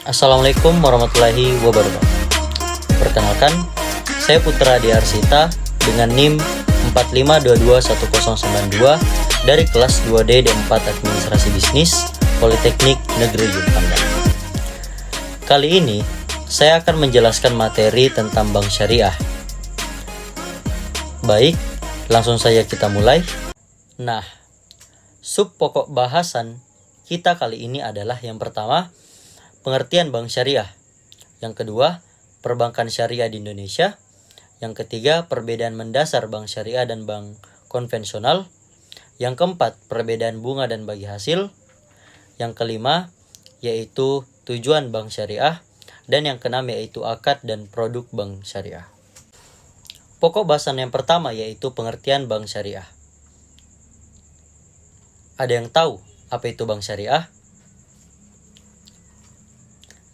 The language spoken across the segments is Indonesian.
Assalamualaikum warahmatullahi wabarakatuh. Perkenalkan, saya Putra Diarsita dengan NIM 45221092 dari kelas 2D D4 Administrasi Bisnis Politeknik Negeri Jumpanda. Kali ini saya akan menjelaskan materi tentang bank syariah. Baik, langsung saja kita mulai. Nah, sub pokok bahasan kita kali ini adalah yang pertama, pengertian bank syariah. Yang kedua, perbankan syariah di Indonesia. Yang ketiga, perbedaan mendasar bank syariah dan bank konvensional. Yang keempat, perbedaan bunga dan bagi hasil. Yang kelima, yaitu tujuan bank syariah. Dan yang keenam, yaitu akad dan produk bank syariah. Pokok bahasan yang pertama yaitu pengertian bank syariah. Ada yang tahu apa itu bank syariah?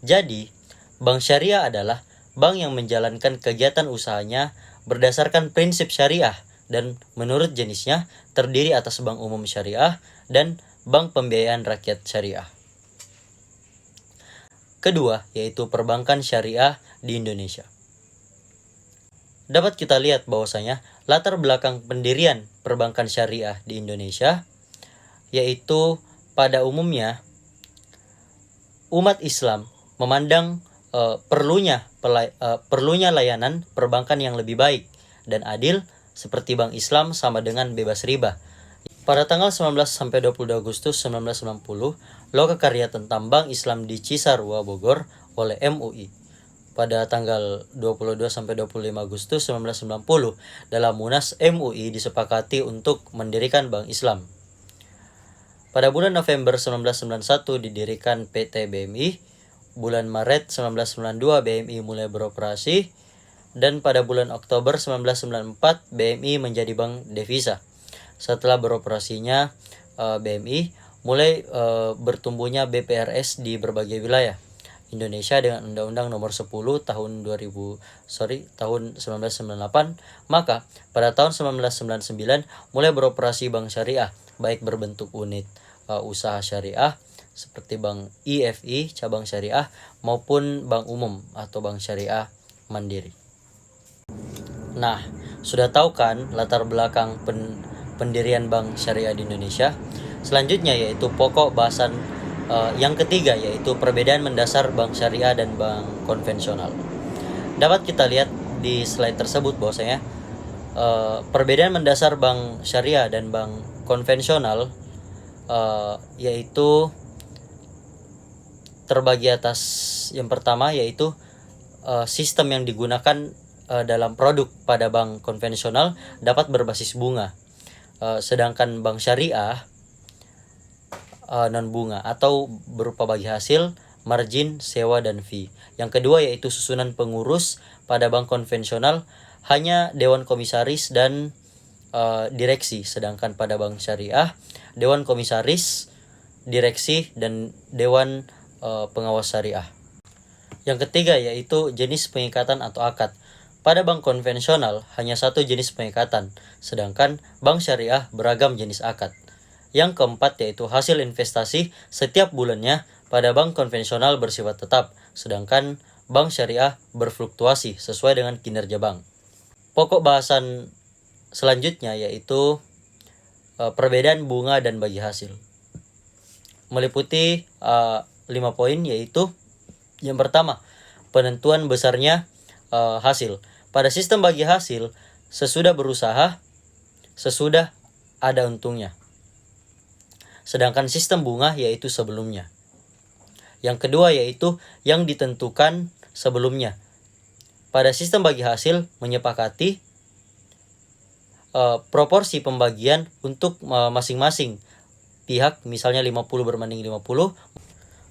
Jadi, bank syariah adalah bank yang menjalankan kegiatan usahanya berdasarkan prinsip syariah dan menurut jenisnya terdiri atas bank umum syariah dan bank pembiayaan rakyat syariah. Kedua, yaitu perbankan syariah di Indonesia. Dapat kita lihat bahwasanya latar belakang pendirian perbankan syariah di Indonesia yaitu pada umumnya umat Islam memandang perlunya layanan perbankan yang lebih baik dan adil seperti bank Islam sama dengan bebas riba. Pada tanggal 19 sampai 22 Agustus 1990, Loka Karya tentang Bank Islam di Cisarua, Bogor oleh MUI. Pada tanggal 22 sampai 25 Agustus 1990, dalam Munas MUI disepakati untuk mendirikan Bank Islam. Pada bulan November 1991 didirikan PT BMI. Bulan Maret 1992 BMI mulai beroperasi dan pada bulan Oktober 1994 BMI menjadi bank devisa. Setelah beroperasinya BMI mulai bertumbuhnya BPRS di berbagai wilayah Indonesia dengan Undang-Undang Nomor 10 tahun 1998, maka pada tahun 1999 mulai beroperasi bank syariah baik berbentuk unit usaha syariah seperti Bank IFI cabang syariah maupun bank umum atau bank syariah mandiri. Nah, sudah tahu kan latar belakang pendirian bank syariah di Indonesia? Selanjutnya yaitu pokok bahasan yang ketiga yaitu perbedaan mendasar bank syariah dan bank konvensional. Dapat kita lihat di slide tersebut bahwasanya perbedaan mendasar bank syariah dan bank konvensional yaitu terbagi atas yang pertama yaitu sistem yang digunakan dalam produk pada bank konvensional dapat berbasis bunga, sedangkan bank syariah non bunga atau berupa bagi hasil, margin, sewa dan fee. Yang kedua yaitu susunan pengurus pada bank konvensional hanya dewan komisaris dan direksi, sedangkan pada bank syariah dewan komisaris, direksi dan dewan pengawas syariah. Yang ketiga yaitu jenis pengikatan atau akad. Pada bank konvensional hanya satu jenis pengikatan, sedangkan bank syariah beragam jenis akad. Yang keempat yaitu hasil investasi setiap bulannya pada bank konvensional bersifat tetap, sedangkan bank syariah berfluktuasi sesuai dengan kinerja bank. Pokok bahasan selanjutnya yaitu perbedaan bunga dan bagi hasil. Meliputi 5 poin yaitu yang pertama, penentuan besarnya hasil. Pada sistem bagi hasil, sesudah berusaha, sesudah ada untungnya. Sedangkan sistem bunga yaitu sebelumnya. Yang kedua yaitu yang ditentukan sebelumnya. Pada sistem bagi hasil menyepakati proporsi pembagian untuk masing-masing pihak, misalnya 50 berbanding 50,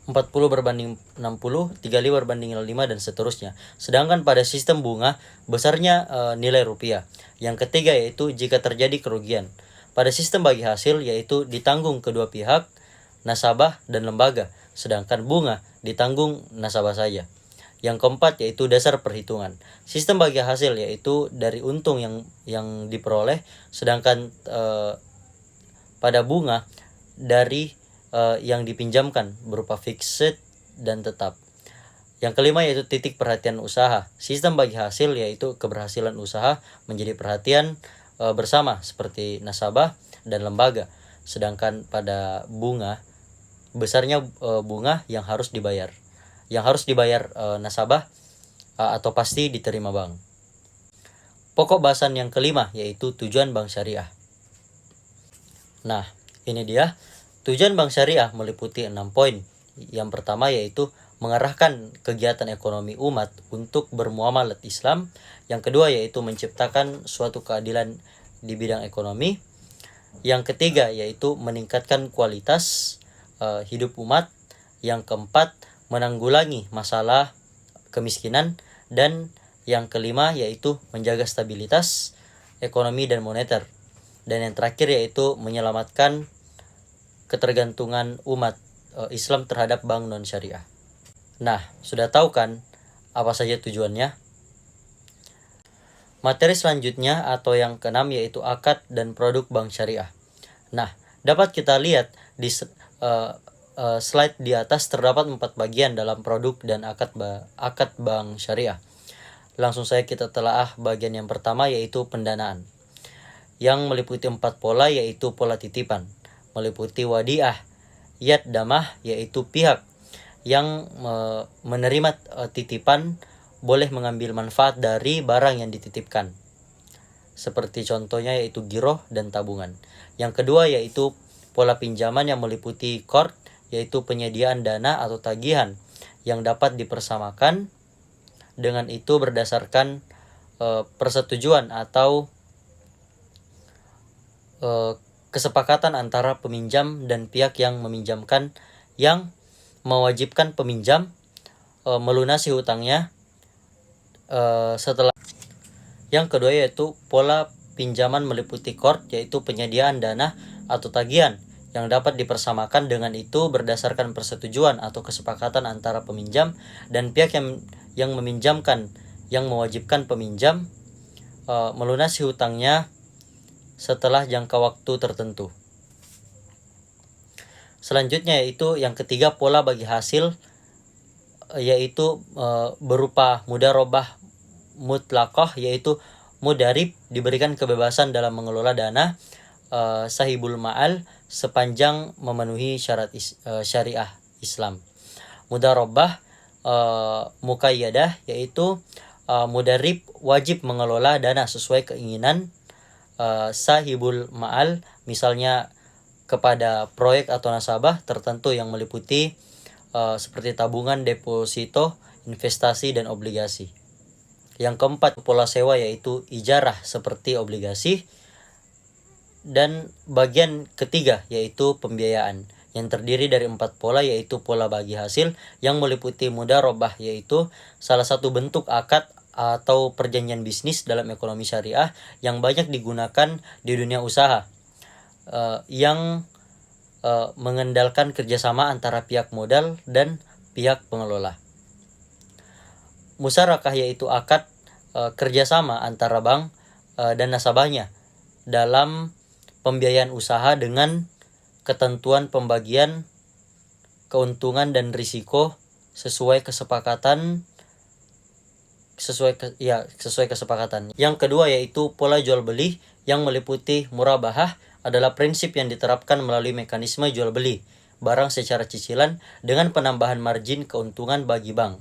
40 berbanding 60, 35 berbanding 5 dan seterusnya. Sedangkan pada sistem bunga besarnya nilai rupiah. Yang ketiga yaitu jika terjadi kerugian. Pada sistem bagi hasil yaitu ditanggung kedua pihak, nasabah dan lembaga, sedangkan bunga ditanggung nasabah saja. Yang keempat yaitu dasar perhitungan. Sistem bagi hasil yaitu dari untung yang diperoleh, sedangkan pada bunga dari yang dipinjamkan berupa fixed dan tetap. Yang kelima yaitu titik perhatian usaha. Sistem bagi hasil yaitu keberhasilan usaha menjadi perhatian bersama seperti nasabah dan lembaga. Sedangkan pada bunga, besarnya bunga yang harus dibayar. Yang harus dibayar nasabah atau pasti diterima bank. Pokok bahasan yang kelima yaitu tujuan bank syariah. Nah, ini dia. Tujuan bank syariah meliputi 6 poin. Yang pertama yaitu mengarahkan kegiatan ekonomi umat untuk bermuamalat Islam. Yang kedua yaitu menciptakan suatu keadilan di bidang ekonomi. Yang ketiga yaitu meningkatkan kualitas hidup umat. Yang keempat menanggulangi masalah kemiskinan. Dan yang kelima yaitu menjaga stabilitas ekonomi dan moneter. Dan yang terakhir yaitu menyelamatkan ketergantungan umat Islam terhadap bank non syariah. Nah, sudah tahu kan apa saja tujuannya? Materi selanjutnya atau yang keenam yaitu akad dan produk bank syariah. Nah, dapat kita lihat di slide di atas terdapat 4 bagian dalam produk dan akad bank syariah. Langsung saja kita telaah bagian yang pertama yaitu pendanaan. Yang meliputi 4 pola yaitu pola titipan, meliputi wadiah, yad damah yaitu pihak yang menerima titipan boleh mengambil manfaat dari barang yang dititipkan. Seperti contohnya yaitu giroh dan tabungan. Yang kedua yaitu pola pinjaman yang meliputi qard yaitu penyediaan dana atau tagihan yang dapat dipersamakan. Dengan itu berdasarkan persetujuan atau kesepakatan antara peminjam dan pihak yang meminjamkan yang mewajibkan peminjam melunasi hutangnya setelah. Yang kedua yaitu pola pinjaman meliputi qard yaitu penyediaan dana atau tagihan yang dapat dipersamakan. Dengan itu berdasarkan persetujuan atau kesepakatan antara peminjam dan pihak yang meminjamkan yang mewajibkan peminjam melunasi hutangnya setelah jangka waktu tertentu. Selanjutnya yaitu yang ketiga pola bagi hasil yaitu berupa mudharabah mutlaqah yaitu mudarib diberikan kebebasan dalam mengelola dana sahibul ma'al sepanjang memenuhi syarat syariah Islam. Mudharabah muqayyadah yaitu mudarib wajib mengelola dana sesuai keinginan sahibul ma'al, misalnya kepada proyek atau nasabah tertentu yang meliputi seperti tabungan, deposito, investasi, dan obligasi. Yang keempat pola sewa yaitu ijarah seperti obligasi. Dan bagian ketiga yaitu pembiayaan yang terdiri dari 4 pola yaitu pola bagi hasil yang meliputi mudharabah yaitu salah satu bentuk akad atau perjanjian bisnis dalam ekonomi syariah yang banyak digunakan di dunia usaha yang mengendalikan kerjasama antara pihak modal dan pihak pengelola. Musyarakah yaitu akad kerjasama antara bank dan nasabahnya dalam pembiayaan usaha dengan ketentuan pembagian keuntungan dan risiko sesuai kesepakatan. Yang kedua yaitu pola jual beli yang meliputi murabahah adalah prinsip yang diterapkan melalui mekanisme jual beli barang secara cicilan dengan penambahan margin keuntungan bagi bank.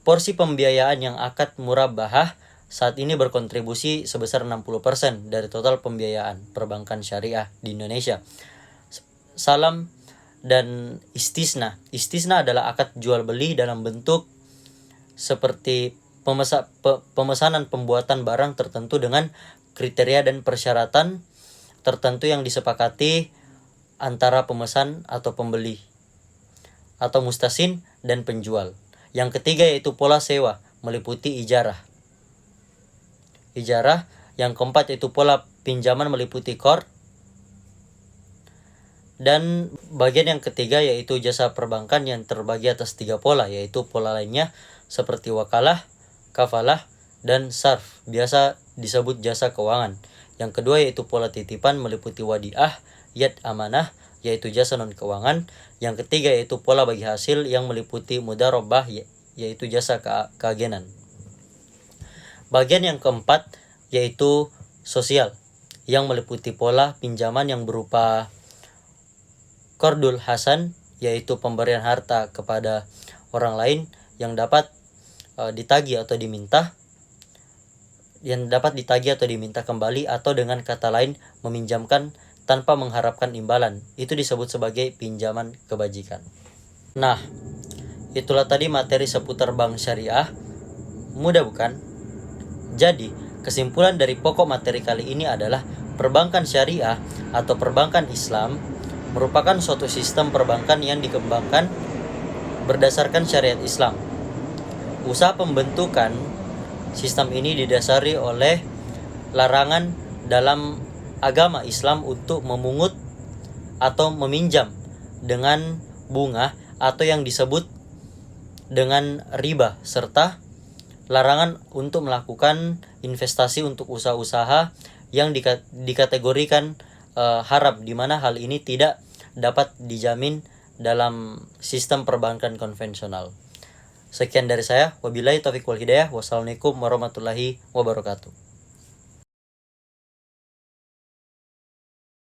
Porsi pembiayaan yang akad murabahah saat ini berkontribusi sebesar 60% dari total pembiayaan perbankan syariah di Indonesia. Salam dan istisna. Istisna adalah akad jual beli dalam bentuk seperti pemesanan pembuatan barang tertentu dengan kriteria dan persyaratan tertentu yang disepakati antara pemesan atau pembeli atau mustasin dan penjual. Yang ketiga yaitu pola sewa meliputi ijarah. Yang keempat yaitu pola pinjaman meliputi qard. Dan bagian yang ketiga yaitu jasa perbankan yang terbagi atas 3 pola yaitu pola lainnya seperti wakalah, kafalah, dan sarf, biasa disebut jasa keuangan. Yang kedua yaitu pola titipan meliputi wadiah, yad amanah, yaitu jasa non keuangan. Yang ketiga yaitu pola bagi hasil yang meliputi mudharabah yaitu jasa keagenan. Bagian yang keempat yaitu sosial, yang meliputi pola pinjaman yang berupa qardul hasan, yaitu pemberian harta kepada orang lain yang dapat ditagih atau diminta kembali, atau dengan kata lain meminjamkan tanpa mengharapkan imbalan. Itu disebut sebagai pinjaman kebajikan. Nah, itulah tadi materi seputar bank syariah. Mudah bukan? Jadi, kesimpulan dari pokok materi kali ini adalah perbankan syariah atau perbankan Islam merupakan suatu sistem perbankan yang dikembangkan berdasarkan syariat Islam. Usaha pembentukan sistem ini didasari oleh larangan dalam agama Islam untuk memungut atau meminjam dengan bunga atau yang disebut dengan riba, serta larangan untuk melakukan investasi untuk usaha-usaha yang dikategorikan haram, di mana hal ini tidak dapat dijamin dalam sistem perbankan konvensional. Sekian dari saya. Wabillahi taufiq wal hidayah. Wassalamualaikum warahmatullahi wabarakatuh.